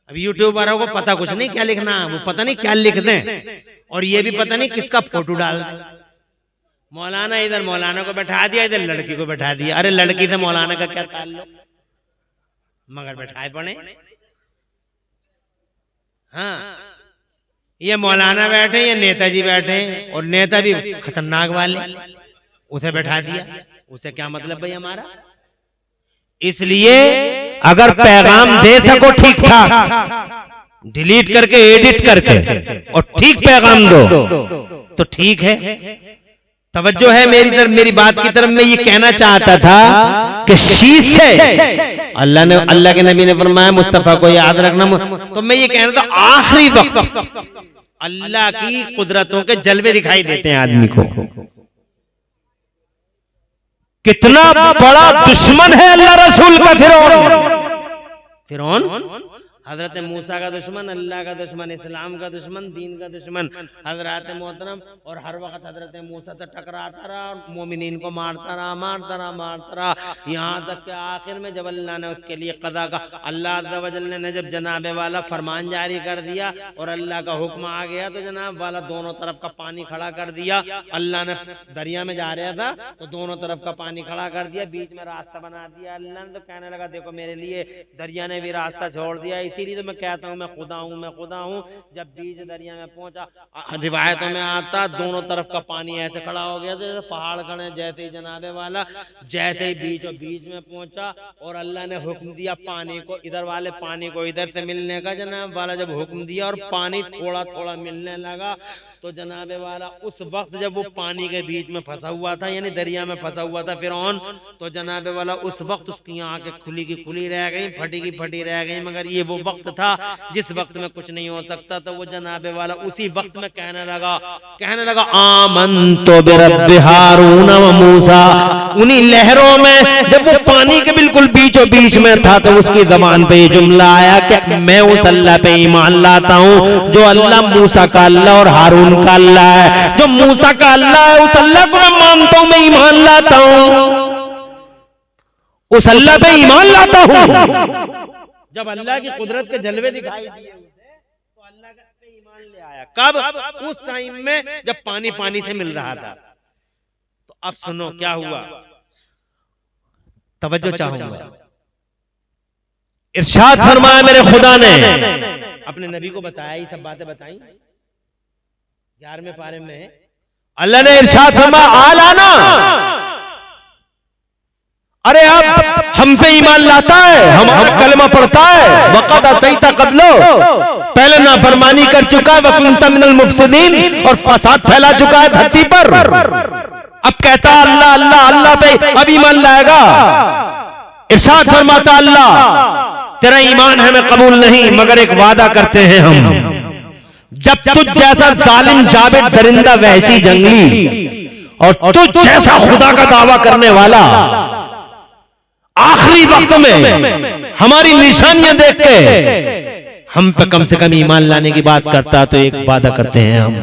अब यूट्यूब वालों को पता कुछ नहीं क्या लिखना, वो पता नहीं क्या लिख दें और ये भी पता नहीं किसका फोटो डाल दें। मौलाना इधर मौलाना को बैठा दिया, इधर लड़की को बैठा दिया। अरे लड़की से मौलाना का क्या ताल्लुक, मगर बैठाए पड़े। हाँ, ये मौलाना बैठे, ये नेताजी बैठे, और नेता भी खतरनाक वाले, उसे बैठा दिया। उसे क्या मतलब भाई हमारा? इसलिए अगर पैगाम दे सको ठीक ठाक, डिलीट करके एडिट करके और ठीक पैगाम दो तो ठीक है। तवज्जो है मेरी तरफ, मेरी बात की तरफ। मैं ये कहना चाहता था कि शीश से अल्लाह के नबी ने फरमाया मुस्तफा को याद रखना। तो मैं ये कह रहा था आखिरी वक्त अल्लाह की कुदरतों के जलवे दिखाई देते हैं आदमी को। कितना बड़ा दुश्मन है अल्लाह रसूल का फिरौन। हजरत मूसा का दुश्मन, अल्लाह का दुश्मन, इस्लाम का दुश्मन, दीन का दुश्मन हजरत मोहतरम, और हर वक्त हजरत मूसा से टकराता रहा और मोमिनीन को मारता रहा, यहाँ तक कि आखिर में जब अल्लाह ने उसके लिए कदा का, अल्लाह अज़्ज़ा व जल्ल ने जब जनाबे वाला फरमान जारी कर दिया और अल्लाह का हुक्म आ गया तो जनाब वाला दोनों तरफ का पानी खड़ा कर दिया। अल्लाह ने दरिया में जा रहा था तो दोनों तरफ का पानी खड़ा कर दिया, बीच में रास्ता बना दिया। अल्लाह ने तो कहने लगा देखो मेरे लिए दरिया ने भी रास्ता छोड़ दिया। इसीलिए तो मैं कहता हूँ मैं खुदा हूँ। जब बीच दरिया में पहुंचा, रिवायतों में आता दोनों तरफ का पानी ऐसे खड़ा हो गया जैसे पहाड़ खड़े, जैसे ही जनाबे वाला जैसे ही बीच में पहुंचा और अल्लाह ने हुक्म दिया पानी को, इधर वाले पानी को इधर से मिलने का। जनाब वाला जब हुक्म दिया और पानी थोड़ा थोड़ा मिलने लगा तो जनाबे वाला उस वक्त जब वो पानी के बीच में फंसा हुआ था, यानी दरिया में फंसा हुआ था फिरौन, तो जनाबे वाला उस वक्त उसकी आंखें खुली की खुली रह गई, फटी की फटी रह गई। मगर ये वो वक्त था जिस वक्त में कुछ नहीं हो सकता। तो वो जनाबे वाला उसी वक्त में कहने लगा आमन्तु बिरब्बि हारून व मूसा। उन्हीं लहरों में जब वो पानी के बिल्कुल बीचों बीच में था तो उसकी जबान पे ये जुमला आया कि मैं उस अल्लाह पे ईमान लाता हूँ जो अल्लाह मूसा का अल्लाह और हारून का अल्लाह है। जो मूसा का अल्लाह है उस अल्लाह को मैं मानता हूँ, मैं ईमान लाता हूँ, उस अल्लाह पे ईमान लाता हूँ। जब अल्लाह की कुदरत के जलवे दिखाई दिए तो अल्लाह पे ईमान ले आया। कब? उस टाइम में जब पानी से मिल रहा था। तो अब सुनो क्या हुआ, तवज्जो चाहूंगा। इरशाद फरमाया मेरे खुदा ने अपने नबी को बताया, ये सब बातें बताई 11वें पारे में। अल्लाह ने इरशाद फरमाया आलाना, अरे आप हम पे ईमान लाता है, हम कलमा पढ़ता है, वक़द असैता कब्लो, पहले नाफरमानी कर चुका है, वकुंता मिनल मुफसिदीन, और फसाद फैला चुका है धरती पर। अब कहता अल्लाह अल्लाह अल्लाह पे अब ईमान लाएगा। इरशाद फरमाता अल्लाह तेरा ईमान हमें कबूल नहीं, मगर एक वादा करते हैं हम, जब तुझ जैसा जालिम जाबिर दरिंदा वहशी जंगली और तुझ जैसा खुदा का दावा करने वाला आखिरी वक्त में हमारी निशानियां देख के हम पे कम से कम ईमान लाने की बात करता तो एक वादा करते हैं हम,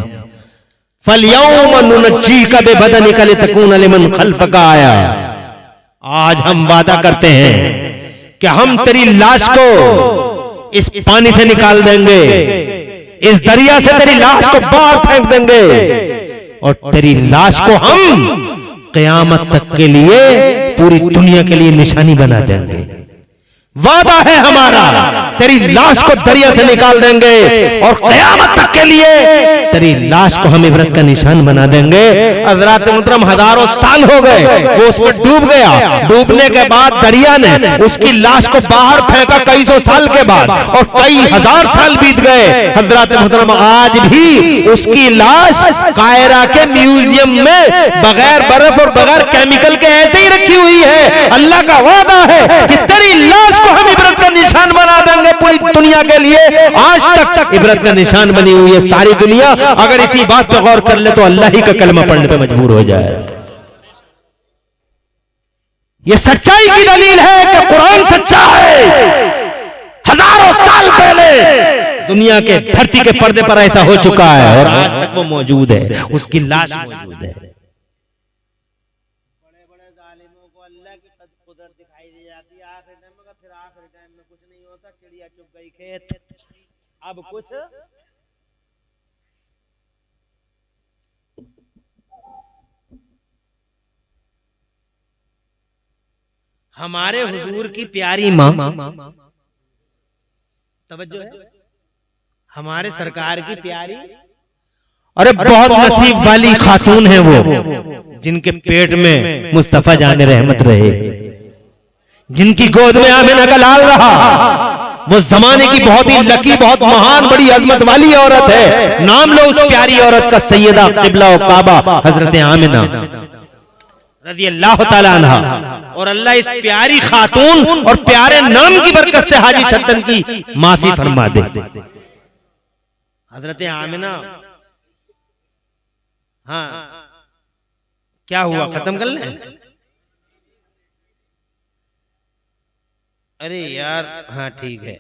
फलयौम नुनज्जीका बिबदनिका लितकूना लिमन खल्फका आया। आज हम वादा करते हैं कि हम तेरी लाश को इस पानी से निकाल देंगे, इस दरिया से तेरी लाश को बाहर फेंक देंगे और तेरी लाश को हम क़यामत तक के लिए पूरी दुनिया के लिए निशानी बना देंगे। वादा है हमारा, तेरी लाश को दरिया से निकाल देंगे और क़यामत तक के लिए तेरी लाश को हम इबरत का निशान बना देंगे। हज़रात मुहतरम हजारों साल हो गए वो उसमें डूब गया, डूबने के बाद दरिया ने उसकी लाश को बाहर फेंका कई सौ साल के बाद, और कई हजार साल बीत गए। हज़रात मुहतरम आज भी उसकी लाश कायरा के म्यूजियम में बगैर बर्फ और बगैर केमिकल के ऐसे ही रखी हुई है। अल्लाह का वादा है कि तेरी लाश हम इबरत का निशान बना देंगे पूरी दुनिया के लिए। आज तक इबरत का निशान बनी हुई है सारी दुनिया। अगर इसी बात पर गौर कर ले तो अल्लाह ही का कलमा पढ़ने पे मजबूर हो जाए। ये सच्चाई की दलील है कि कुरान सच्चा है। हजारों साल पहले दुनिया के धरती के पर्दे पर ऐसा हो चुका है और आज तक वो मौजूद है, उसकी लाश मौजूद है। आखिरी टाइम में, फिर आखिरी टाइम में कुछ नहीं होता, चिड़िया चुग गई खेत। अब कुछ हमारे हुजूर की प्यारी माँ, तवज्जो है, हमारे सरकार की प्यारी, अरे बहुत नसीब वाली खातून है वो, जिनके पेट में मुस्तफा जाने रहमत रहे, जिनकी गोद में आमिना का लाल रहा। वो जमाने की बहुत ही लकी, बहुत महान, बड़ी अजमत वाली औरत है। नाम लो उस प्यारी औरत का, सैयदा क़िबला व काबा हजरत आमिना रज़ी अल्लाह ताला अन्हा। और अल्लाह इस प्यारी खातून और प्यारे नाम की बरकत से हाजी शद्दन की माफी फरमा दे। हजरत आमिना, हाँ क्या हुआ, खत्म कर लें? अरे यार हाँ ठीक है,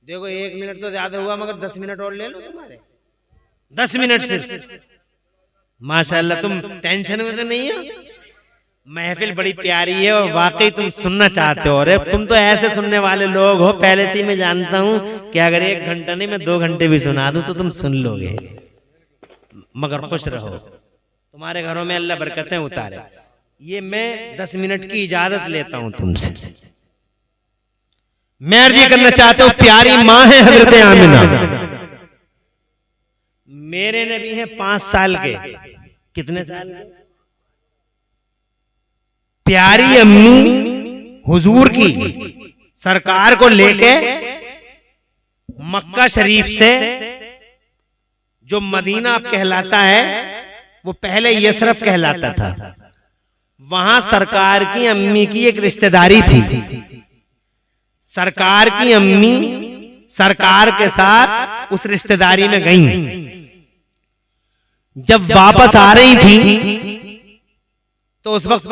देखो 1 मिनट तो ज्यादा हुआ, मगर 10 मिनट और ले लो तुम्हारे, 10 मिनट सिर्फ। माशाअल्लाह, तुम टेंशन में तो नहीं हो? महफिल बड़ी प्यारी है और वाकई तुम सुनना चाहते हो। अरे तुम तो ऐसे सुनने वाले लोग हो, पहले से ही मैं जानता हूं कि अगर 1 घंटा नहीं, मैं 2 घंटे भी सुना दूं तो तुम सुन लोगे। मगर खुश रहो, तुम्हारे घरों में अल्लाह बरकतें उतारे। ये मैं 10 मिनट की इजाजत लेता हूं तुमसे। मैं अर्ज़ करना चाहता हूं, प्यारी माँ है हजरत आमिना। मेरे नबी हैं 5 साल के, कितने साल के? प्यारी अम्मी हुजूर की सरकार को लेके मक्का शरीफ से, जो मदीना अब कहलाता है, वो पहले यसरफ कहलाता था, वहां सरकार की अम्मी की एक रिश्तेदारी थी। सरकार की अम्मी सरकार के साथ उस रिश्तेदारी में गईं। जब वापस आ रही थी, तो उस वक्त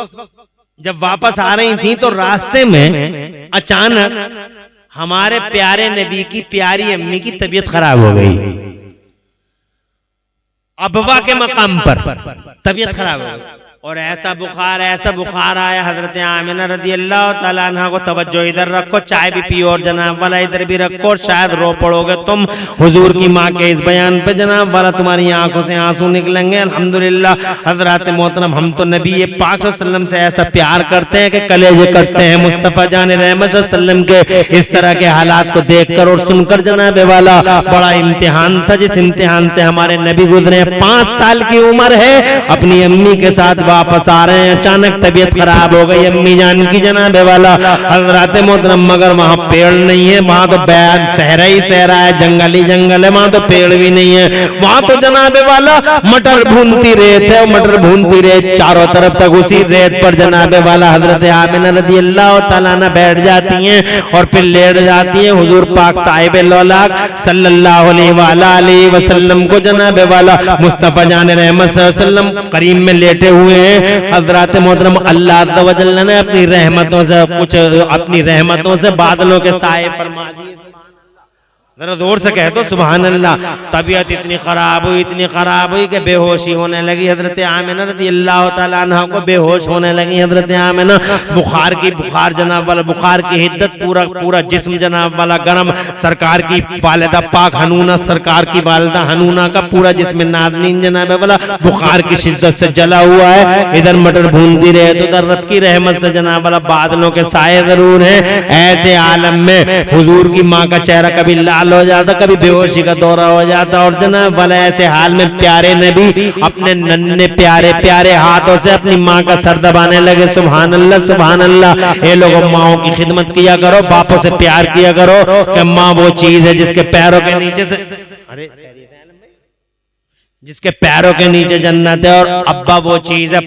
जब वापस आ रही थी तो रास्ते में अचानक हमारे प्यारे नबी की प्यारी अम्मी की तबीयत खराब हो गई। अबवा के मकाम पर तबीयत खराब हो गई और ऐसा बुखार आया। हजरत आमिना रज़ी अल्लाह ताला अन्हा को, तवज्जो इधर रखो, चाय भी पियो और जनाब वाला इधर भी रखो, शायद रो पड़ोगे तुम हुजूर की माँ के इस बयान पे, जनाब वाला तुम्हारी आंखों से आंसू निकलेंगे। अल्हम्दुलिल्लाह हजरत मोहतरम, हम तो नबी पाक सल्लल्लाहु अलैहि वसल्लम से ऐसा प्यार करते हैं कि कलेजे कटते हैं। मुस्तफा जान रहमत सल्लम के इस तरह के हालात को देखकर और सुनकर, जनाब वाला बड़ा इम्तिहान था, जिस इम्तिहान से हमारे नबी गुजरे। 5 साल की उम्र है, अपनी अम्मी के साथ वापस आ रहे हैं, अचानक तबीयत खराब हो गई अम्मी जान की, जनाब वाला हजरत मोहतरम। मगर वहां पेड़ नहीं है, वहां तो बैद सहरा ही सहरा है, जंगल ही जंगल है, वहां तो पेड़ भी नहीं है। वहां तो जनाब वाला मटर भूनती रेत है, मटर भूनती रेत चारों तरफ तक, उसी रेत पर जनाब वाला हजरत आमिना रज़ी अल्लाह ताला अन्हा बैठ जाती हैं और फिर लेट जाती हैं। हुजूर पाक साहिब लौलाक सल्लल्लाहु अलैहि वसल्लम को जनाब वाला मुस्तफा जान रहमत सल्लम करीम में लेटे हुए हैं। हजरत मोहतरम, अल्लाह अज़्ज़ व जल्ल ने अपनी रहमतों से कुछ, अपनी रहमतों से बादलों के साए फरमा दिए। जरा जोर से कह दो सुभान अल्लाह। तबीयत इतनी खराब हुई कि बेहोशी होने लगी। हजरत आमिना रज़ी अल्लाह ताला अन्हा को बेहोश होने लगी। हजरत आमिना, बुखार जनाब वाला, बुखार की हिद्दत, पूरा जिस्म जनाब वाला गरम। सरकार की वालिदा पाक हनूना, सरकार की वालिदा हनूना का पूरा जिस्म नाज़नीन जनाब वाला बुखार की शिद्दत से जला हुआ है। इधर मटर भूनती रहे तो उधर रब की रहमत से जनाब वाला बादलों के साए जरूर हैं। ऐसे आलम में हुजूर की माँ का चेहरा कभी लाल हो जाता, कभी बेहोशी का दौरा हो जाता, और जनाब वाला ऐसे हाल में प्यारे नबी अपने नन्हे प्यारे हाथों से अपनी माँ का सर दबाने लगे। सुभान अल्लाह सुभान अल्लाह। ये लोगों, माओं की खिदमत किया करो, बापों से प्यार किया करो कि माँ वो चीज है जिसके पैरों के नीचे से, जिसके पैरों के नीचे जन्नत है, और अब्बा वो चीज है,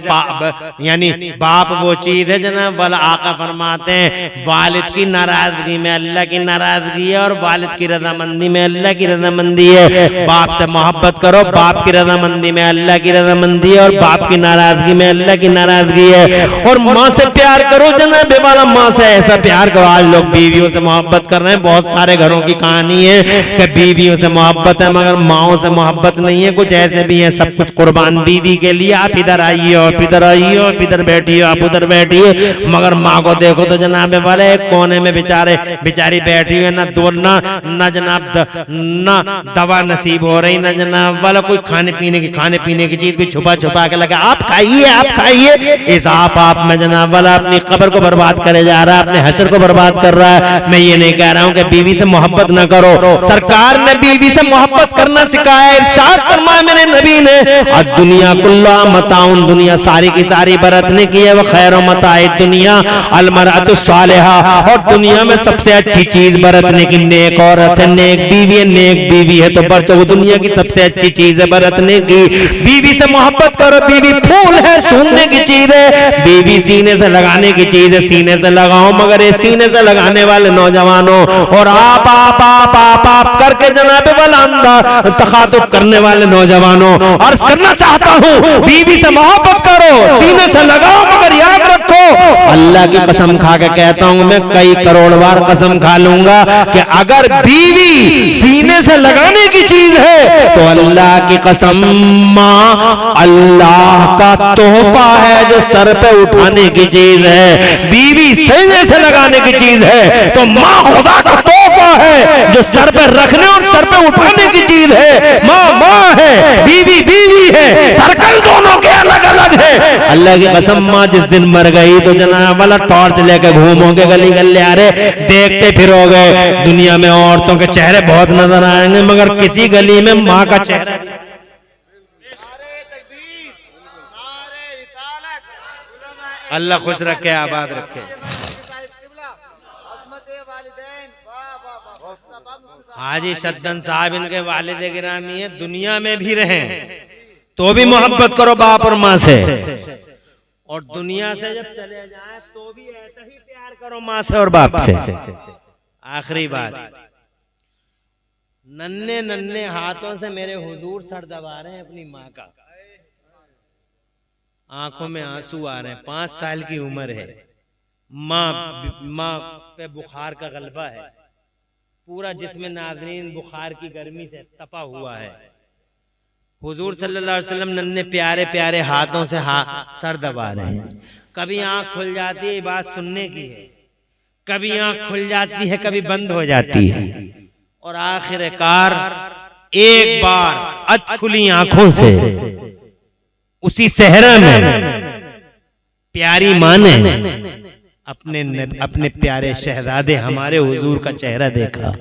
यानी बाप वो चीज है जनाब वाला। आका फरमाते हैं, वालिद की नाराजगी में अल्लाह की नाराजगी है और वालिद की रजामंदी में अल्लाह की रजामंदी है। बाप से मोहब्बत करो, बाप की रजामंदी में अल्लाह की रजामंदी है, और बाप की नाराजगी में अल्लाह की नाराजगी है। और माँ से प्यार करो जनाब वाला, माँ से ऐसा प्यार करो। आज लोग बीवियों से मोहब्बत कर रहे हैं, बहुत सारे घरों की कहानी है कि बीवियों से मोहब्बत है मगर माओ से मोहब्बत नहीं है। कुछ जैसे भी हैं सब कुछ कुर्बान बीवी के लिए। आप इधर आइए, आप इधर आइए, आप इधर बैठिए, आप उधर बैठिए। मगर माँ को देखो तो जनाब वाले एक कोने में बेचारी बैठी हुई है, ना जनाब ना दवा नसीब हो रही, ना जनाब वाला कोई खाने पीने की चीज भी छुपा के लगा आप खाइए। इस आप में जनाब वाला अपनी कब्र को बर्बाद करे जा रहा है, अपने हशर को बर्बाद कर रहा है। मैं ये नहीं कह रहा हूँ कि बीवी से मोहब्बत ना करो, सरकार ने बीवी से मोहब्बत करना सिखाया। इरशाद फरमाया मेरे नबी ने, दुनिया कुल्ला मताउन, दुनिया सारी की सारी बरतने की है। वो खैर मताए दुनिया अल मरअतु सालिहा, और दुनिया में सबसे अच्छी चीज बरतने की नेक औरत है, नेक बीवी है। तो बरतो दुनिया की सबसे अच्छी चीज है बरतने की। बीवी से मोहब्बत करो, बीवी फूल है, सूंघने की चीज है, बीवी सीने से लगाने की चीज है, सीने से लगाओ। मगर ये सीने से लगाने वाले नौजवानों और आप करके जनाब वाला अंदर तखातुब करने वाले नौजवानों, अर्ज करना चाहता हूँ बीवी से मोहब्बत करो, सीने से लगाओ। मगर याद रखो, अल्लाह की कसम खा के कहता हूँ, मैं कई करोड़ बार कसम खा लूंगा कि अगर बीवी सीने से लगाने की चीज है तो अल्लाह की कसम माँ अल्लाह का तोहफा है जो सर पे उठाने की चीज है। बीवी सीने से लगाने की चीज है तो माँ खुदा का तोहफा है जो सर पे रखने और सर पे उठाने की चीज है। माँ है, बीवी है, सर्कल दोनों के अलग अलग है। अल्लाह की कसम माँ जिस दिन मर गई तो जनाब वाला टॉर्च लेके घूमोगे गली गलियारे, देखते फिरोगे, दुनिया में औरतों के चेहरे बहुत नजर आएंगे मगर किसी गली में माँ का चेहरा। अल्लाह खुश रखे, आबाद रखे। हाजी शद्दन साहब इनके वालिद गिरामी है, दुनिया में भी रहे तो भी मोहब्बत करो बाप और माँ से, और दुनिया से जब चले जाए तो भी ऐसा ही प्यार करो माँ से और बाप से। आखिरी बात, नन्हे हाथों से मेरे हुजूर सर दबा रहे हैं अपनी माँ का, आंखों में आंसू आ रहे हैं, 5 साल की उम्र है, माँ पे बुखार का गलबा है, पूरा जिस्म नाज़रीन बुखार की गर्मी से तपा हुआ है। हुजूर सल्लल्लाहु अलैहि वसल्लम नन्हे प्यारे प्यारे हाथों से सर दबा रहे हैं। कभी आंख खुल जाती है, बात सुनने की है, कभी आंख खुल जाती है, कभी बंद हो जाती है, और आखिरकार एक बार अधखुली आंखों से उसी सहरा में प्यारी माँ ने अपने प्यारे शहजादे हमारे हुजूर का चेहरा देखा।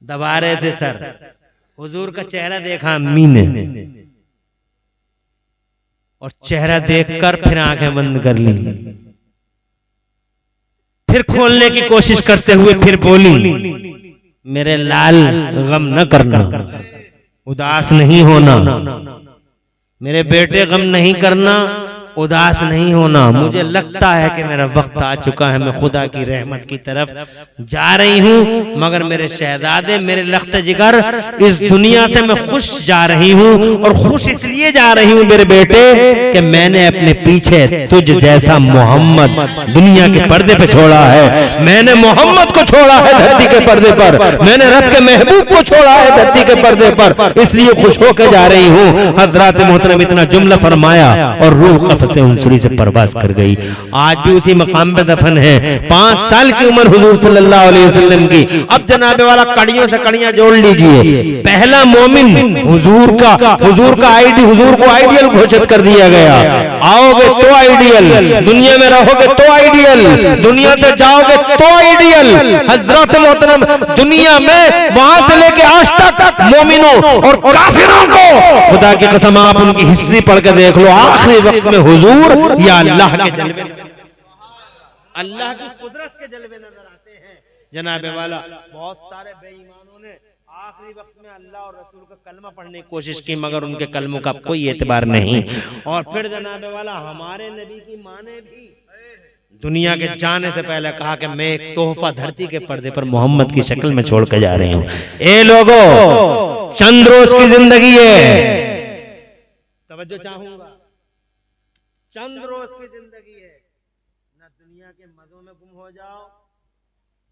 दबा रहे थे सर, हुजूर का चेहरा देखा अम्मी ने, और चेहरा देखकर फिर आंखें बंद कर ली, फिर खोलने की कोशिश करते हुए फिर बोली, मेरे लाल गम न करना, उदास नहीं होना, मेरे बेटे गम नहीं करना, उदास नहीं होना। मुझे लगता है कि मेरा वक्त आ चुका है, मैं खुदा की रहमत की तरफ जा रही हूँ, मगर मेरे शहजादे, मेरे लख्त जिगर, इस दुनिया से मैं खुश जा रही हूँ, और खुश इसलिए जा रही हूँ मेरे बेटे कि मैंने अपने पीछे तुझ जैसा मोहम्मद दुनिया के पर्दे पे छोड़ा है, मैंने मोहम्मद को छोड़ा है धरती के पर्दे पर, मैंने रब के महबूब को छोड़ा है धरती के पर्दे पर, इसलिए खुश होकर जा रही हूँ। हजरत मोहतरम इतना जुमला फरमाया और रूह से उनसुरी से परवाज कर गई। आज भी उसी मकाम पे दफन है। 5 साल की उम्र हुजूर सल्लल्लाहु अलैहि वसल्लम की। अब जनाबे वाला कड़ियों से कड़ियां जोड़ लीजिए। पहला मोमिन हुजूर का आईडी, हुजूर को आइडियल घोषित कर दिया गया। आओगे तो आइडियल, दुनिया में रहोगे तो आइडियल, दुनिया से जाओगे तो आइडियल। हजरत मोहतरम दुनिया में वहां से लेके आज तक मोमिनों और काफिरों को, खुदा की कसम आप उनकी हिस्ट्री पढ़ के देख लो, आखिरी वक्त में हुजूर या अल्लाह के जलवे, अल्लाह की कुदरत के जलवे नजर आते हैं। जनाबे वाला बहुत सारे बेईमानों ने आखिरी वक्त में अल्लाह और रसूल का कलमा पढ़ने की कोशिश की, मगर उनके कलमों का कोई एतबार नहीं। और फिर जनाबे वाला हमारे नबी की माँ ने भी दुनिया के जाने से पहले कहा कि मैं एक तोहफा धरती के पर्दे पर मोहम्मद की शक्ल में छोड़ कर जा रही हूँ। ए लोगों, चंद रोज की जिंदगी है, तवज्जो चाहूंगा, चंद रोज की जिंदगी है, ना दुनिया के मजों में गुम हो जाओ,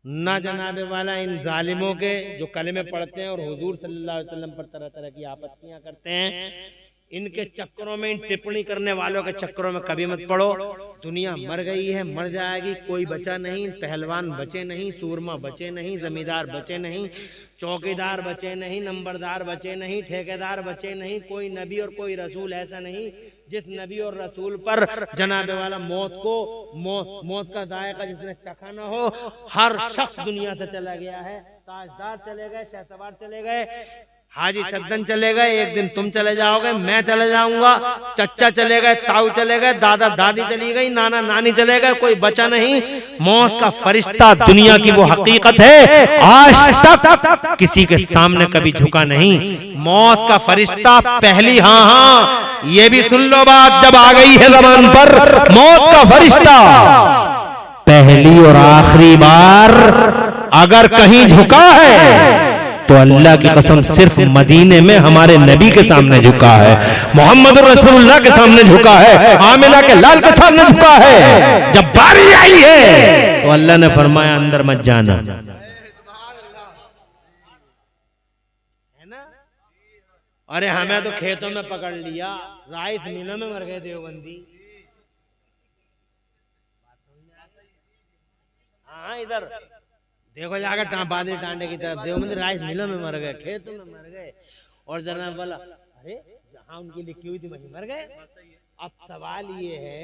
ना जनाबे वाला इन जालिमों के जो कलमे पढ़ते हैं और हुजूर सल्लल्लाहु अलैहि वसल्लम पर तरह तरह की आपत्तियां करते हैं, इनके चक्करों में, इन टिप्पणी करने वालों के चक्करों में कभी मत पड़ो। दुनिया मर गई है, मर जाएगी, कोई बचा नहीं, पहलवान बचे नहीं, सूरमा बचे नहीं, जमींदार बचे नहीं, चौकीदार बचे नहीं, नंबरदार बचे नहीं, ठेकेदार बचे नहीं, कोई नबी और कोई रसूल ऐसा नहीं जिस नबी और रसूल पर जनाबे वाला मौत का जायका जिसने चखा न हो। हर शख्स दुनिया से चला गया है। ताजदार चले गए, शहसवार चले गए, हाजी सद्दन चले गए, एक दिन तुम चले जाओगे, मैं चले जाऊंगा, चच्चा चले गए, ताऊ चले गए, दादा दादी चली गई, नाना नानी चले गए, कोई बचा नहीं। मौत का फरिश्ता दुनिया की वो हकीकत है, आज तक किसी के सामने कभी झुका नहीं। मौत का फरिश्ता पहली, हाँ, ये भी सुन लो बात, जब आ गई है ज़बान पर मौत का फरिश्ता, पहली और आखिरी बार अगर कहीं झुका है तो अल्लाह की कसम सिर्फ मदीने में हमारे नबी के सामने झुका है, मोहम्मद रसूलुल्लाह के सामने झुका है, आमिना के लाल के सामने झुका है। जब बारी आई है तो अल्लाह ने फरमाया अंदर मत जाना, है ना। अरे हमें तो खेतों में पकड़ लिया, राइस मिलों में मर गए देवबंदी। हाँ, इधर देखो जाकर बादल टांडे की तरफ, देवबंदी राइस मिलों में मर गए, खेतों में मर गए, और जरा बोला अरे जहां उनकी लिखी हुई थी वहीं मर गए। अब सवाल ये है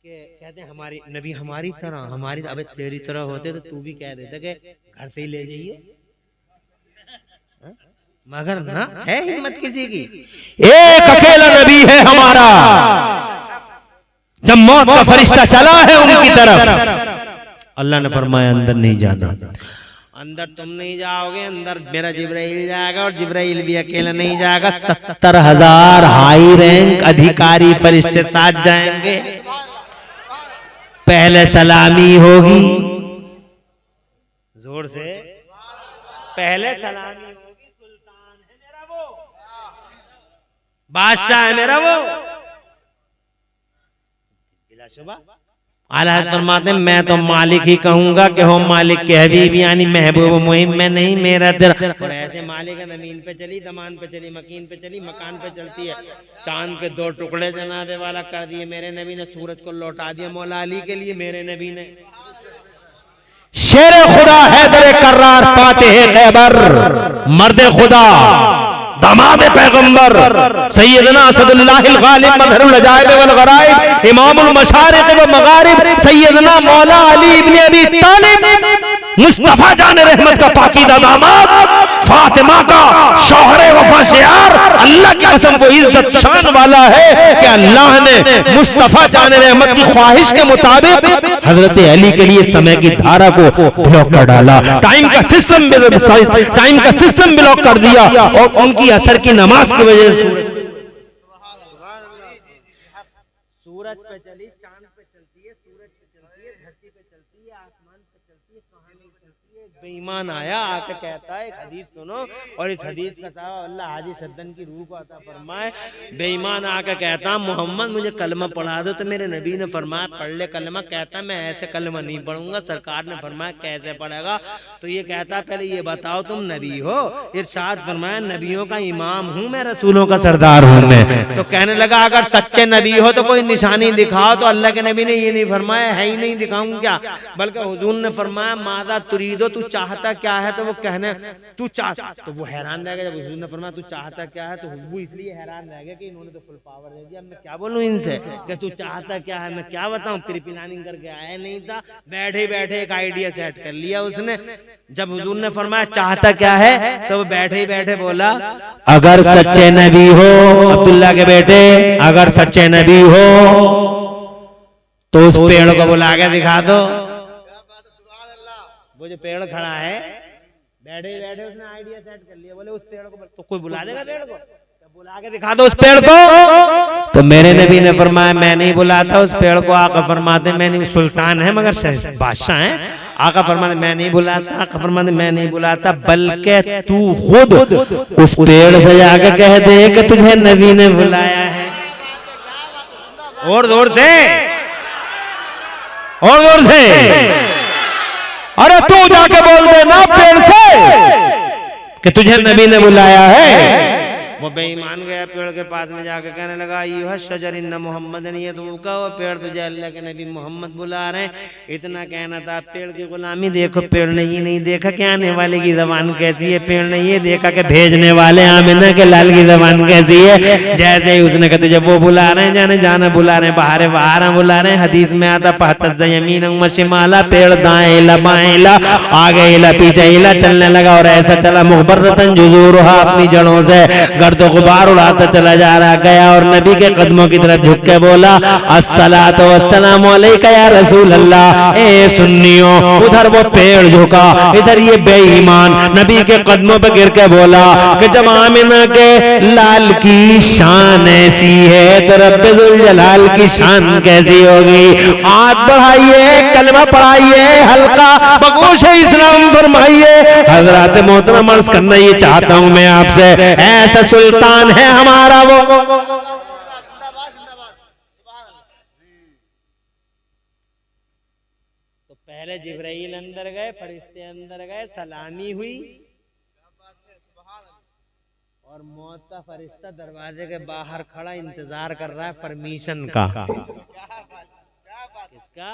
कि कहते हैं हमारी नबी हमारी तरह, हमारी, अबे तेरी तरह होते तो तू भी कह देता कि घर से ही ले जाइए, मगर ना है हिम्मत किसी की। एक अकेला नबी है हमारा, जब मौत का फरिश्ता चला है उनकी तरफ, अल्लाह ने फरमाया अंदर नहीं जाना, अंदर तुम नहीं जाओगे, अंदर मेरा जिब्राइल जाएगा, और जिब्राइल भी अकेला नहीं जाएगा, 70,000 हाई रैंक अधिकारी फरिश्ते साथ जाएंगे। पहले सलामी होगी, जोर से पहले सलामी होगी, सुल्तान है मेरा वो, बादशाह है मेरा वो, बिलाशुबा आला फरमाते हैं मैं तो मालिक ही कहूंगा कि हो मालिक के हबीब, यानी महबूब मुहिम में नहीं, मेरा तेरा। और ऐसे मालिक है, जमीन पे चली, दमान पे चली, मकीन पे चली, मकान पे चलती है, चांद पे 2 टुकड़े जनाबे वाला कर दिए मेरे नबी ने, सूरज को लौटा दिया मौला अली के लिए मेरे नबी ने। शेर खुदा हैदर कर्रार फातिह खैबर, मर्द खुदा दामाद पैगंबर सैयदना असदुल्लाहिल गालिब मज़हरुल अजाइब वल गराइब इमामुल मशारिक़ व मगारिब सैयदना मौला अली इब्न अबी तालिब, मुस्तफा जान रहमत का पाकीदा दामाद, फातिमा का शौहरे वफा शियार। अल्लाह की कसम वो इज्जत शान वाला है कि अल्लाह ने मुस्तफा जान रहमत की ख्वाहिश के मुताबिक हजरत अली के लिए समय की धारा को ब्लॉक कर डाला, टाइम का सिस्टम ब्लॉक कर दिया, और उनकी असर की नमाज की वजह से सूरज पे चली, चांद पे चलती है, सूरज पे चलती है, धरती पे चलती है, आसमान पे चलती है, कहां नहीं चलती है। बेईमान आया आके कहता है, एक हदीस सुनो, और इस हदीस का सवाब अल्लाह हाजी सद्दन की रूह को अता फरमाए। बेईमान आके कहता मोहम्मद मुझे कलमा पढ़ा दो, तो मेरे नबी ने फरमाया पढ़ ले कलमा। कहता मैं ऐसे कलमा नहीं पढ़ूंगा। सरकार ने फरमाया कैसे पढ़ेगा? तो ये कहता पहले ये बताओ तुम नबी हो? इरशाद फरमाया नबियों का इमाम हूँ मैं, रसूलों का सरदार हूँ मैं। तो कहने लगा अगर सच्चे नबी हो तो कोई निशानी दिखाओ। तो अल्लाह के नबी ने ये नहीं फरमाया है ही नहीं दिखाऊं क्या, बल्कि हुजूर ने फरमाया मादा तुरीदो, तू चाहता क्या है? तो वो कहने तू चाहता, तो वो हैरान रह गया जब हुजूर ने फरमाया तू चाहता क्या है। तो वो इसलिए हैरान रह गया कि इन्होंने तो फुल पावर दे दिया, मैं क्या बोलूं इनसे कि तू चाहता क्या है, मैं क्या बताऊं। प्री प्लानिंग करके आया नहीं था, बैठे बैठे एक आइडिया सेट कर लिया उसने। जब हुजूर ने फरमाया चाहता क्या है, तो वो बैठे ही बैठे बोला अगर सच्चे नबी हो, अब्दुल्ला के बेटे अगर सच्चे नबी हो तो उस पेड़ को बुला के दिखा दो। वो जो पेड़ खड़ा है बैठे बैठे उसने आइडिया सेट कर लिया, बोले उस पेड़ को तो कोई बुला देगा पेड़ को, बुला के दिखा दो उस पेड़ को। तो मेरे नबी ने फरमाया मैं नहीं बुलाता उस पेड़ को। आका फरमाते मैं नहीं, सुल्तान है मगर बादशाह है। आका फरमाते मैं नहीं बुलाता। आका फरमाते मैं नहीं बुलाता, बल्कि तू खुद उस पेड़ से जाके कह दे कि तुझे नबी ने बुलाया है। और जोर से, और जोर से। अरे तू जाके बोल दे ना पेड़ से कि तुझे नबी ने बुलाया है। वो बेईमान गया पेड़ के पास में जाके कहने लगा अय्युहा शजर इन्न मुहम्मदन यदूका, वो पेड़ तुझे अल्लाह के नबी मोहम्मद बुला रहे हैं। इतना कहना था। पेड़ की गुलामी देखो, पेड़ ने ये नहीं देखा कि आने वाले की जबान कैसी है, पेड़ ने ये देखा कि भेजने वाले आमिना के लाल की जबान कैसी है। जैसे ही उसने कहा तुझे वो बुला रहे हैं, जाने जाना बुला रहे हैं, बाहर बाहर बुला रहे हैं। हदीस में आता फहतज़ यमीन व शिमाला, पेड़ दाएं ला बाएं ला, आगे ला पीछे ला चलने लगा और ऐसा चला मुखबरतन जुज़ूरुहा, अपनी जड़ों से तो गुबार उड़ाता चला जा रहा गया और नबी के कदमों की तरफ झुक के बोला अस्सलातु वस्सलामु अलैका या रसूल अल्लाह। ए सुन्नियों, उधर वो पेड़ झुका, इधर ये बेईमान नबी के कदमों पे गिर के बोला कि जब आमिना के लाल की शान ऐसी है तो रब्बे जुल जलाल की शान कैसी होगी। हाथ बढ़ाइए, कलमा पढ़ाइए, हल्का बगोश इस्लाम फरमाइए। हजरत मोहतरम अर्ज करना ये चाहता हूं मैं आपसे, ऐसा सुल्तान है हमारा वो। तो पहले जिब्राइल अंदर गए, फरिश्ते अंदर गए, सलामी हुई और मौत का फरिश्ता दरवाजे के बाहर खड़ा इंतजार कर रहा है परमिशन का। किसका?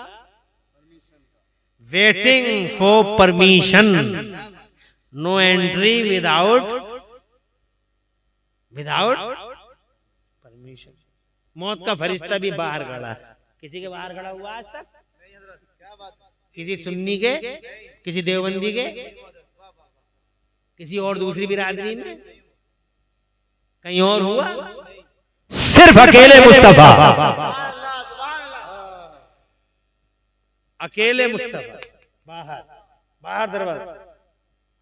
Waiting for permission, no entry without permission. मौत का फरिश्ता भी बाहर खड़ा। किसी के बाहर खड़ा हुआ आज तक? किसी सुन्नी के, किसी देवबंदी के, किसी और दूसरी बिरादरी में, कहीं और हुआ? सिर्फ अकेले मुस्तफा, अकेले मुस्तफा बाहर, बाहर दरवाजा।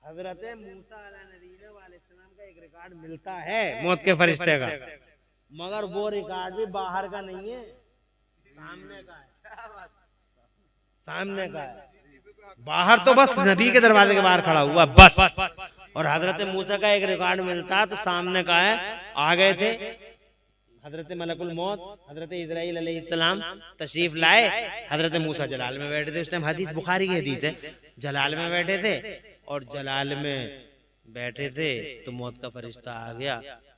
हजरत मूसा अलैहिस्सलाम का एक रिकॉर्ड मिलता है मौत के फरिश्ते का, मगर वो रिकॉर्ड भी बाहर का नहीं है, सामने का है। सामने का है। बाहर तो बस नबी के दरवाजे के बाहर खड़ा हुआ बस। और हजरत मूसा का एक रिकॉर्ड मिलता तो सामने का है, आ गए थे हजरत मलकुल मौत, हजरत इजराइल अलैहिस्सलाम तशरीफ लाए। हजरत मूसा जलाल में बैठे थे उस टाइम, हदीस बुखारी की हदीस है। जलाल में बैठे थे और जलाल में बैठे थे तो मौत का फरिश्ता आ गया।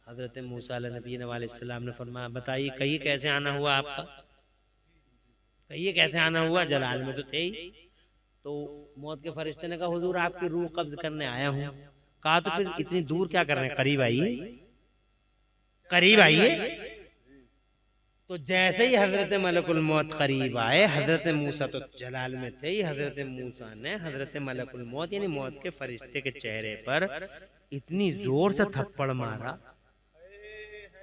हजरत मूसा अलैहिस्सलाम ने फरमाया बताइए कहिए कैसे आना हुआ आपका, कहिए कैसे आना हुआ। जलाल में तो थे ही। तो मौत के फरिश्ते ने कहा हुजूर आपकी रूह कब्ज करने आया हूँ। कहा तो फिर इतनी दूर क्या कर रहे हैं, करीब आइए, करीब आइए। तो जैसे ही हजरत मलकुल मौत करीब आए, हजरत मूसा तो जलाल में थे ही, हजरत मूसा ने हजरत मलकुल मौत यानी मौत के फरिश्ते के चेहरे पर इतनी जोर से थप्पड़ मारा,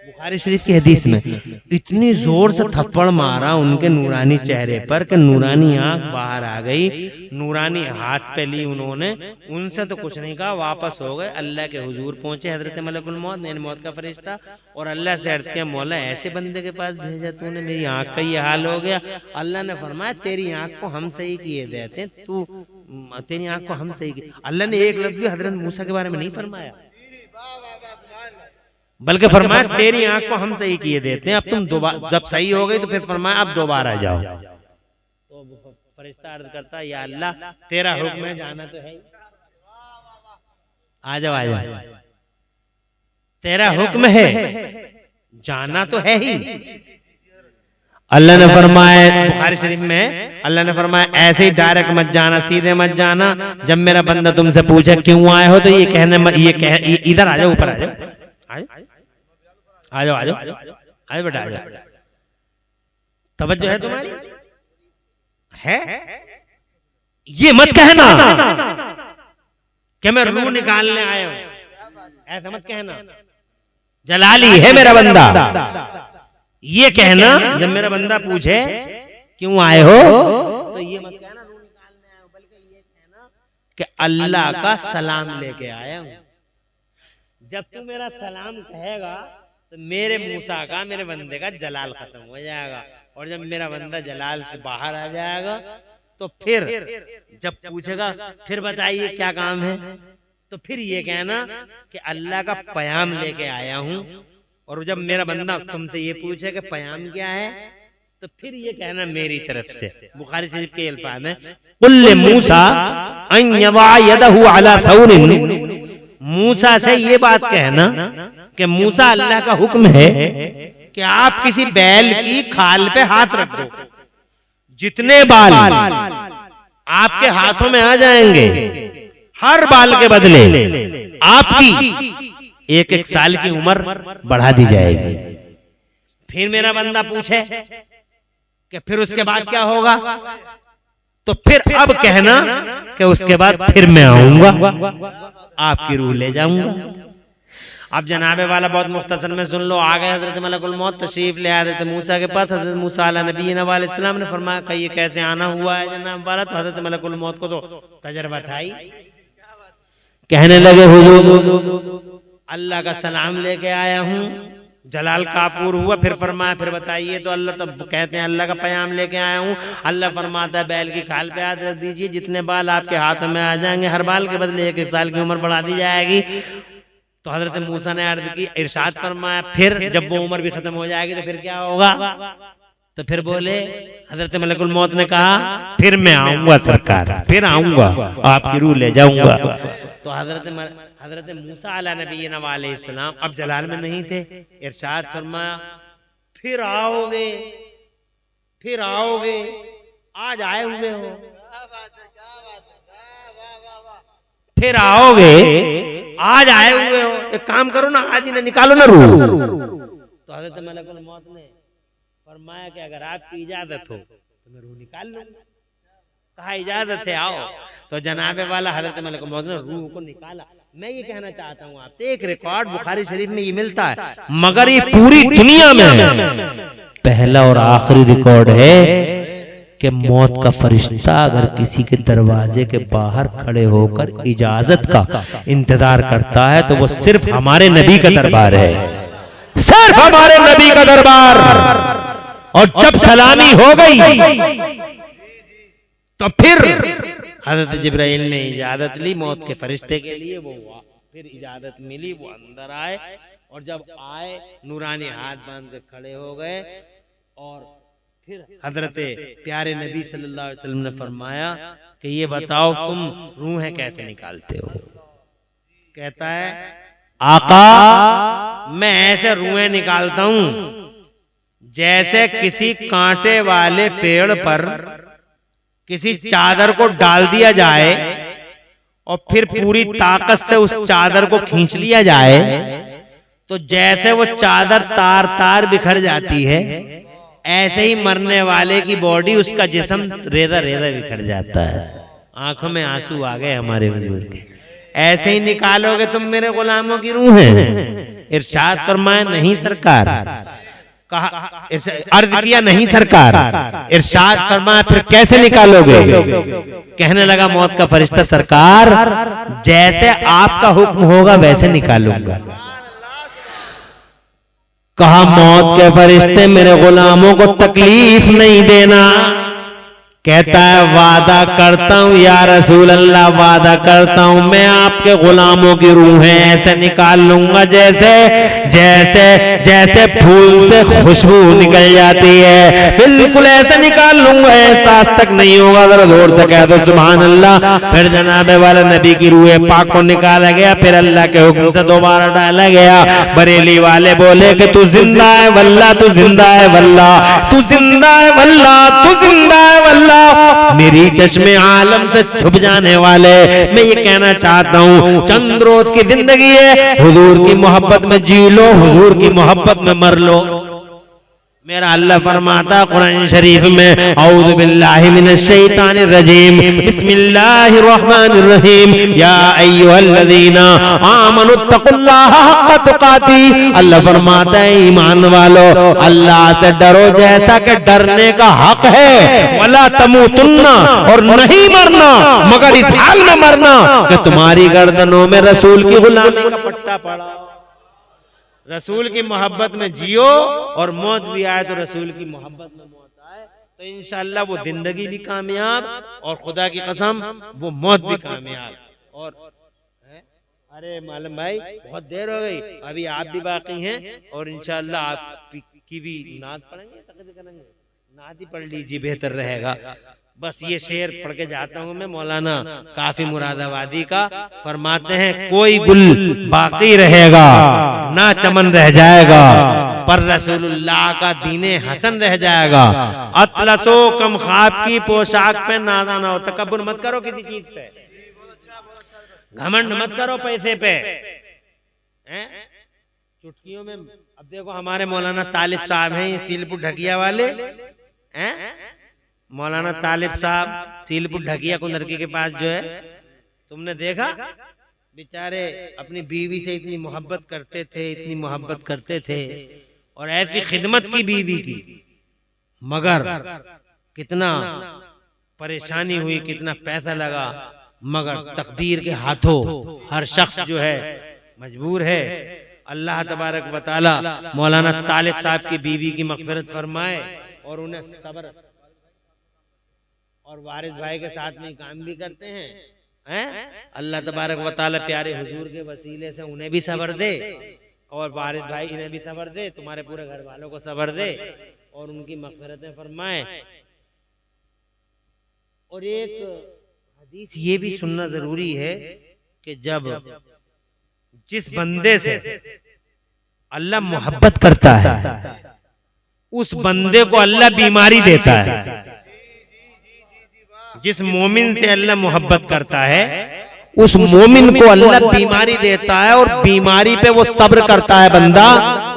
बुखारी शरीफ की हदीस में, इतनी जोर से थप्पड़ मारा उनके नूरानी चेहरे पर कि नूरानी आंख बाहर आ गई, नूरानी हाथ पे ली उन्होंने। उनसे तो कुछ नहीं कहा, वापस हो गए। अल्लाह के हुजूर पहुंचे हजरत मलकुल मौत यानी मौत का फरिश्ता, और अल्लाह से अर्ज किया मौला ऐसे बंदे के पास भेजा तूने, मेरी आंख का ये हाल हो गया। अल्लाह ने फरमाया तेरी आंख को हम सही किए देते, तू तेरी आंख को हम सही किए। अल्लाह ने एक लफ्ज भी हजरत मूसा के बारे में नहीं फरमाया, बल्कि फरमाया तेरी आंख को हम सही किए देते हैं, अब तुम दोबारा जब सही हो गई तो फिर फरमाया अब दोबारा जाओ। तो फरिश्ता अर्ज करता या अल्लाह तेरा हुक्म है, जाना तो है, आ जाओ आ जाओ, तेरा हुक्म है, जाना तो है ही। अल्लाह ने फरमाया, बुखारी शरीफ में अल्लाह ने फरमाया ऐसे ही डायरेक्ट मत जाना, सीधे मत जाना। जब मेरा बंदा तुमसे पूछे क्यों आए हो तो ये कहने, इधर आ जाओ, ऊपर आ जाओ, आ जाओ, आ जाओ, आ जाओ बेटा, आ जाओ। तवज्जो है तुम्हारी, है ये मत कहना कि मैं रूह निकालने आया हूं, ऐसा मत कहना। जलाली है मेरा बंदा, ये कहना जब मेरा बंदा पूछे क्यों आए हो तो ये मत कहना रूह निकालने आया हूं, बल्कि ये कहना कि अल्लाह का सलाम लेके आया हूं। जब तू मेरा सलाम कहेगा तो मेरे मूसा का, मेरे बंदे का जलाल खत्म हो जाएगा, और जब मेरा बंदा जलाल से बाहर आ जाएगा तो फिर जब पूछेगा फिर बताइए क्या काम है, तो फिर ये कहना कि अल्लाह का प्याम लेके आया हूं। और जब मेरा बंदा तुमसे ये पूछे कि प्याम क्या है तो फिर ये कहना मेरी तरफ से, बुखारी शरीफ के अल्फाज हैं, कुल्ले मूसा अन यवा यदहु अला सौरिन, मूसा से ये बात कहना कि मूसा अल्लाह का हुक्म है कि आप किसी बैल की खाल पे हाथ रख दो, जितने बाल आपके हाथों में आ जाएंगे हर बाल के बदले आपकी 1-1 साल की उम्र बढ़ा दी जाएगी। फिर मेरा बंदा पूछे कि फिर उसके बाद क्या होगा, तो फिर अब कहना कि उसके बाद फिर मैं आऊंगा, आपकी रूह ले जाऊंगा। अब जनाबे वाला बहुत मुख्तसर में सुन लो। आ गए हजरत मलकुल मौत तशरीफ ले आए थे मूसा के पास। हजरत मूसा अला नबी अलैहिस्सलाम ने फरमाया कि ये कैसे आना हुआ है जनाब वाला। तो हजरत मलकुल मौत को तो तजर्बा था ही, कहने लगे हुजूर अल्लाह का सलाम लेके आया हूँ, जलाल काफूर हुआ। फिर फरमाया फिर बताइए। तो अल्लाह तब कहते हैं अल्लाह का पैगाम लेके आया हूँ। अल्लाह फरमाता है बैल की खाल पे हाथ रख दीजिए, जितने बाल आपके हाथों में आ जाएंगे हर बाल के बदले 1-1 साल की उम्र बढ़ा दी जाएगी। तो हजरत मूसा ने अर्ज की, इरशाद फरमाया फिर जब वो उम्र भी खत्म हो जाएगी तो फिर क्या होगा। तो फिर बोले हजरत मलकुल मौत ने कहा फिर मैं आऊंगा सरकार, फिर आऊंगा आपकी रूह ले जाऊंगा। तो हजरत मूसा अला नबी अलैहिस्सलाम अब जलाल में नहीं थे। इरशाद फरमाया फिर आओगे, फिर आओगे, आज आए हुए हो, फिर आओगे, आज आए हुए हो, एक काम करो ना आज ही ना निकालो ना रूह। तो हजरत मलकुल मौत ने फरमाया कि अगर आपकी इजाजत हो तो मैं रूह निकाल लूंगा। कहा इजाजत है आओ। तो जनाबे वाला हजरत मलकुल मौत ने रूह को निकाला। मैं ये कहना चाहता हूँ आपसे, एक रिकॉर्ड बुखारी शरीफ में ये मिलता है, मगर ये पूरी दुनिया में पहला और आखिरी रिकॉर्ड है कि मौत का फरिश्ता अगर किसी के दरवाजे के बाहर खड़े होकर इजाजत का इंतजार करता है तो वो सिर्फ हमारे नबी का दरबार है, सिर्फ हमारे नबी का दरबार। और जब सलामी हो गई तो फिर हजरत जिब्राइल ने इजाजत ली मौत के फरिश्ते के लिए, वो फिर इजाजत मिली, वो अंदर आए। और जब आए नूरानी हाथ बांध के खड़े हो गए। और फिर हजरत प्यारे नबी सल्लल्लाहु अलैहि वसल्लम ने फरमाया कि ये बताओ तुम रूहें कैसे निकालते हो। कहता है आका मैं ऐसे रूहें निकालता हूं जैसे किसी कांटे वाले पेड़ पर किसी चादर को डाल दिया जाए और फिर पूरी ताकत से उस चादर को खींच लिया जाए तो जैसे वो चादर तार तार बिखर जाती है, ऐसे ही मरने वाले की बॉडी, उसका जिस्म रेजा रेजा बिखर जाता है। आंखों में आंसू आ गए हमारे हुजूर के। ऐसे ही निकालोगे तुम मेरे गुलामों की रूहें? इरशाद फरमाया नहीं सरकार। कहा अर्ज किया नहीं सरकार। इरशाद फरमाया फिर कैसे निकालोगे? कहने लगा मौत का फरिश्ता सरकार जैसे आपका हुक्म होगा वैसे निकालूंगा। कहा मौत के फरिश्ते मेरे गुलामों को तकलीफ नहीं देना। कहता है वादा करता हूं या रसूल अल्लाह, वादा करता हूं मैं आपके गुलामों की रूहें ऐसे निकाल लूंगा जैसे जैसे जैसे फूल से खुशबू निकल जाती है, बिल्कुल ऐसे निकाल लूंगा, एहसास तक नहीं होगा। अगर जोर से कह दो सुभान अल्लाह। फिर जनाबे वाले नबी की रूह पाक को निकाला गया, फिर अल्लाह के हुक्म से दोबारा डाला गया। बरेली वाले बोले कि तू जिंदा है वल्लाह, तू जिंदा है वल्लाह, तू जिंदा है वल्लाह, तू जिंदा है वल्लाह। मेरी चश्मे आलम से छुप जाने वाले, मैं ये कहना चाहता हूँ चंद रोज की जिंदगी है, हुजूर की मोहब्बत में जी लो, हुजूर की मोहब्बत में मर लो। मेरा अल्लाह फरमाता कुरान शरीफ में औज़ु बिल्लाहि मिनश शैतानिर रजीम बिस्मिल्लाहिर रहमानिर रहीम या अय्युहल्लज़ीना आमनुत्तकुल्लाहा हक़्क़ तुक़ाती। अल्लाह फरमाता है ईमान वालो अल्लाह से डरो जैसा कि डरने का हक है। वला तमूतुन्ना और नहीं मरना मगर इस हाल में मरना कि तुम्हारी गर्दनों में रसूल की गुलामी का पट्टा पड़ा। रसूल की मोहब्बत में जियो और मौत भी आए तो रसूल की मोहब्बत में मौत आए तो इंशाअल्लाह वो जिंदगी भी कामयाब और खुदा की कसम वो मौत भी कामयाब। और अरे मालूम भाई बहुत देर हो गई, अभी आप भी बाकी हैं और इंशाअल्लाह आपकी भी नात पढ़ेंगे, तकरीर करेंगे, नात ही पढ़ लीजिए, बेहतर रहेगा। बस ये शेर पढ़ के जाता हूँ मैं। मौलाना काफी मुरादाबादी का फरमाते हैं, कोई गुल बाकी रहेगा ना चमन रह जाएगा, पर रसूलुल्लाह का दीने हसन रह जाएगा। अतलसो कम ख्वाब की पोशाक पे नादा ना हो। तकब्बुर मत करो किसी चीज पे, घमंड मत करो पैसे पे। चुटकियों में अब देखो हमारे मौलाना तालिब साहब हैं, ये सीलपुर ढकिया वाले हैं। मौलाना तालिब साहब सीलपुर ढकिया कुंदरकी के पास जो है, तुमने देखा बेचारे अपनी बीवी से इतनी मोहब्बत करते थे, इतनी मोहब्बत करते थे, और ऐसी खिदमत की बीवी की, मगर कितना परेशानी हुई, कितना पैसा लगा, मगर तकदीर के हाथों हर शख्स जो है मजबूर है। अल्लाह तबारक व तआला मौलाना तालिब साहब की बीवी की मग़फ़िरत फरमाए और उन्हें सब्र, और वारिस भाई के साथ में काम भी करते हैं। अल्लाह तबारक व तआला प्यारे हुजूर के वसीले से उन्हें भी सब्र दे, और वारिस भाई इन्हें भी सब्र दे, तुम्हारे पूरे घर वालों को सब्र दे, और उनकी मग़फ़िरतें फरमाए। और एक हदीस ये भी सुनना जरूरी है कि जब जिस बंदे से अल्लाह मोहब्बत करता है, उस बंदे को अल्लाह बीमारी देता है। जिस मोमिन से अल्लाह मोहब्बत करता है, उस मोमिन को अल्लाह बीमारी देता है, और बीमारी पे वो सब्र करता है बंदा,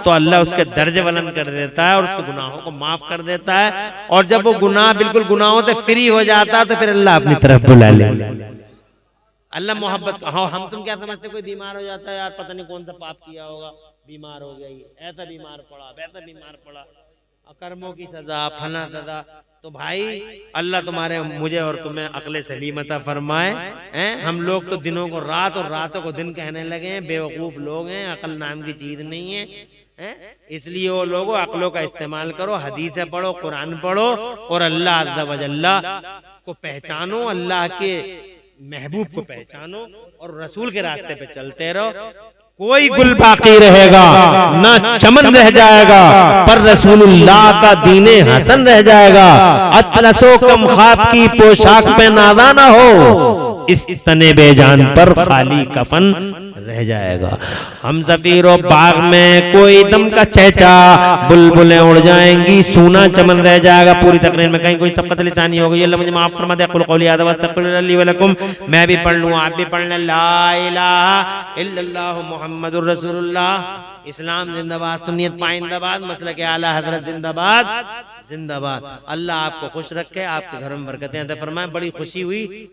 तो अल्लाह उसके दर्जे बुलंद कर देता है और उसके गुनाहों को माफ कर देता है। और जब वो गुनाह बिल्कुल गुनाहों से फ्री हो जाता है, तो फिर अल्लाह अपनी तरफ बुला ले। अल्लाह मोहब्बत। हाँ, हम तुम क्या समझते, कोई बीमार हो जाता है, यार पता नहीं कौन सा पाप किया होगा, बीमार हो गया, ऐसा बीमार पड़ा, वैसा बीमार पड़ा, कर्मों की सजा, फला सजा। तो भाई अल्लाह तुम्हारे, मुझे और तुम्हें अक्ल सलीम अता फरमाए। हम लोग तो दिनों को रात और रातों को दिन कहने लगे हैं, बेवकूफ लोग हैं, अक्ल नाम की चीज नहीं है। इसलिए वो लोगों अक्लों का इस्तेमाल करो, हदीसें पढ़ो, कुरान पढ़ो, और अल्लाह अज़्ज़ा व जल्ला को पहचानो, अल्लाह के महबूब को पहचानो, और रसूल के रास्ते पे चलते रहो। कोई गुल बाकी रहेगा ना चमन रह जाएगा, पर रसूलुल्लाह का दीने हसन रह जाएगा। अतलसो कम ख्वाब की पोशाक पे नादा ना हो, इस तने बेजान पर खाली कफन रह जाएगा। हम सफीरो बाग में कोई दम का चहचा, बुलबुलें उड़ जाएंगी, सूना चमन रह जाएगा। पूरी तकरीर में कहीं कोई सबकत लिसानी हो गई, अल्लाह मुझे माफ फरमा दे। कुल कौली हाज़ा वस्तगफिरुल्लाह ली व लकुम। मैं भी पढ़ लूं, आप भी पढ़ लें। ला इलाहा इल्लल्लाह मुहम्मदुर रसूलुल्लाह। इस्लाम जिंदाबाद, सुन्नियत पाइंदाबाद, मसलक आला हज़रत जिंदाबाद जिंदाबाद। अल्लाह आपको खुश रखे, आपके घर में बरकतें अता फरमाए। बड़ी खुशी हुई